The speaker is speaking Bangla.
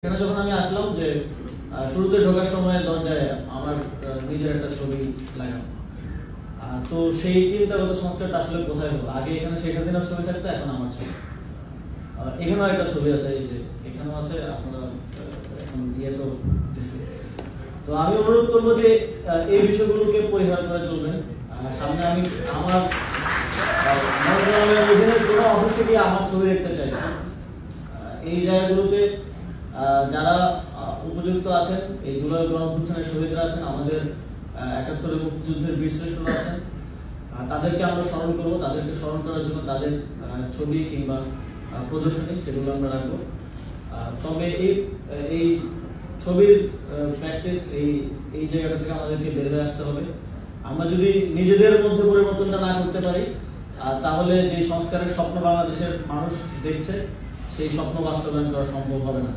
এখানে যখন আমি আসলাম যে শুরুতে ঢোকার সময় দরজায় আমার নিজের একটা ছবি লাগানো, তো সেই চিন্তাগত সংস্কারটা আসলে কোথায় হলো? আগে এখানে শেখ হাসিনার ছবি থাকতো, এখন আমার ছবি। এখানেও একটা ছবি আছে, এই যে এখানেও আছে, আপনারা এখন দিয়ে তো দিচ্ছে। তো আমি অনুরোধ করবো যে এই বিষয়গুলোকে পরিহার করে চলবেন। সামনে আমি আমার মন্ত্রণালয়ের অধীনে কোনো অফিস থেকে আমার ছবি দেখতে চাই। এই জায়গাগুলোতে যারা উপযুক্ত আছেন, এই জুলাই গণঅভ্যুত্থানের শহীদরা আছেন, আমাদের ৭১ মুক্তিযুদ্ধের বীরশ্রেষ্ঠরা আছেন, তাদেরকে আমরা স্মরণ করবো। তাদেরকে স্মরণ করার জন্য তাদের ছবি কিংবা প্রদর্শনী সেগুলো আমরা রাখবো। তবে এই ছবির প্র্যাকটিস এই জায়গাটা থেকে আমাদেরকে বেরিয়ে আসতে হবে। আমরা যদি নিজেদের মধ্যে পরিবর্তনটা না করতে পারি, তাহলে যে সংস্কারের স্বপ্ন বাংলাদেশের মানুষ দেখছে, সেই স্বপ্ন বাস্তবায়ন করা সম্ভব হবে না।